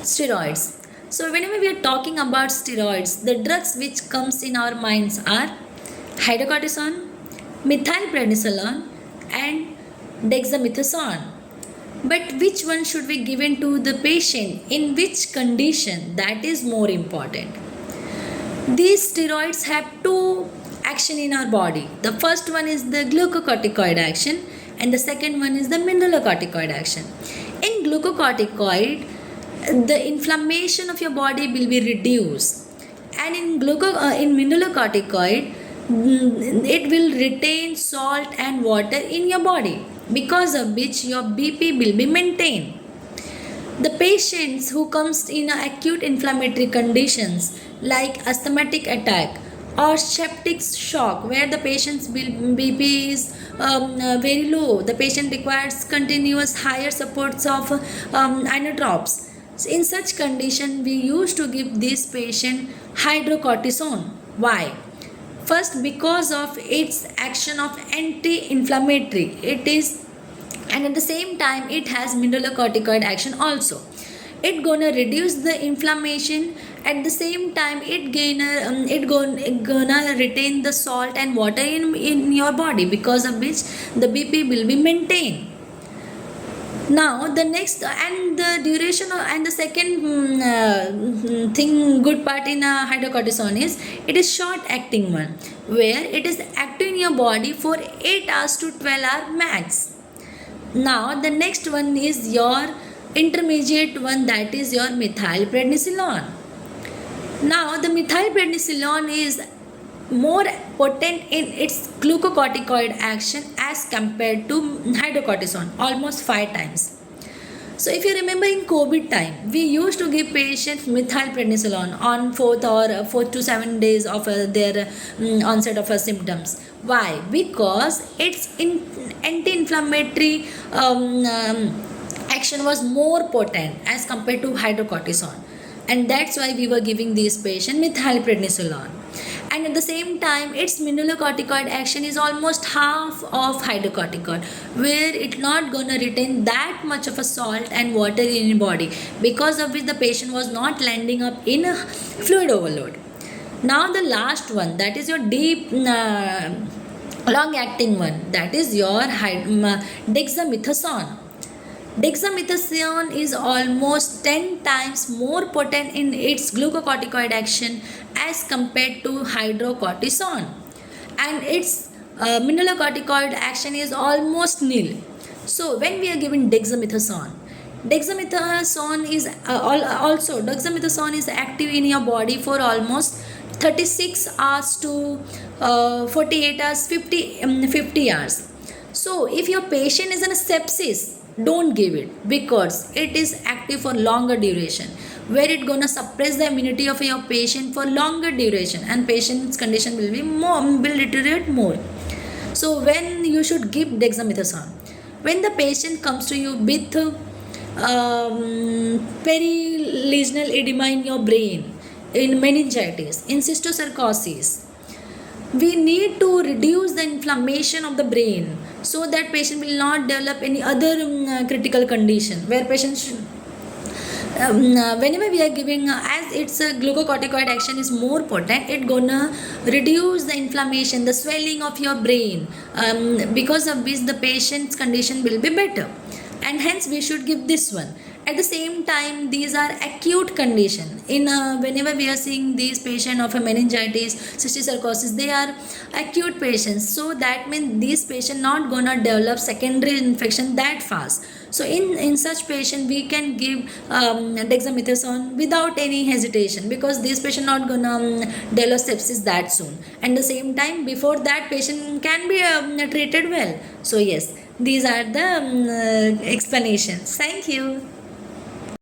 Steroids. So whenever we are talking about steroids, the drugs which comes in our minds are hydrocortisone, methylprednisolone and dexamethasone. But which one should be given to the patient in which condition, that is more important. These steroids have two action in our body. The first one is the glucocorticoid action and the second one is the mineralocorticoid action. In glucocorticoid, the inflammation of your body will be reduced, and in mineralocorticoid, it will retain salt and water in your body, because of which your BP will be maintained. The patients who comes in acute inflammatory conditions like asthmatic attack or septic shock, where the patient's BP is very low, the patient requires continuous higher supports of inotropes. In such condition, we used to give this patient hydrocortisone. Why? First, because of its action of anti-inflammatory. It is, and at the same time, it has mineralocorticoid action also. It gonna reduce the inflammation. At the same time, it gonna retain the salt and water in your body, because of which the BP will be maintained. Now the next and the duration and the second thing, good part in hydrocortisone is it is short acting one, where it is active in your body for 8 hours to 12 hours max. Now the next one is your intermediate one, that is your methylprednisolone. Now the methylprednisolone is more potent in its glucocorticoid action as compared to hydrocortisone, almost 5 times. So if you remember, in COVID time, we used to give patients methylprednisolone on 4 to 7 days of their onset of symptoms. Why? Because its anti-inflammatory action was more potent as compared to hydrocortisone, and that's why we were giving these patients methylprednisolone. And at the same time, its mineralocorticoid action is almost half of hydrocorticoid, where it's not gonna retain that much of a salt and water in your body, because of which the patient was not landing up in a fluid overload. Now the last one, that is your deep long acting one, that is your dexamethasone. Dexamethasone is almost 10 times more potent in its glucocorticoid action as compared to hydrocortisone, and its mineralocorticoid action is almost nil. So when we are giving dexamethasone is dexamethasone is active in your body for almost 36 hours to 48 hours, 50 hours. So if your patient is in a sepsis, don't give it, because it is active for longer duration, where it gonna suppress the immunity of your patient for longer duration, and patient's condition will deteriorate more. So when you should give dexamethasone, when the patient comes to you with perilesional edema in your brain, in meningitis, in cysticercosis, we need to reduce the inflammation of the brain, so that patient will not develop any other critical condition, where patients should, whenever we are giving as its glucocorticoid action is more potent, it gonna reduce the inflammation, the swelling of your brain, because of which the patient's condition will be better, and hence we should give this one. At the same time, these are acute condition. In whenever we are seeing these patients of a meningitis, cysticercosis, they are acute patients. So that means these patients not gonna develop secondary infection that fast. So in such patient, we can give dexamethasone without any hesitation, because this patient not gonna develop sepsis that soon. And the same time, before that, patient can be treated well. So yes, these are the explanations. Thank you.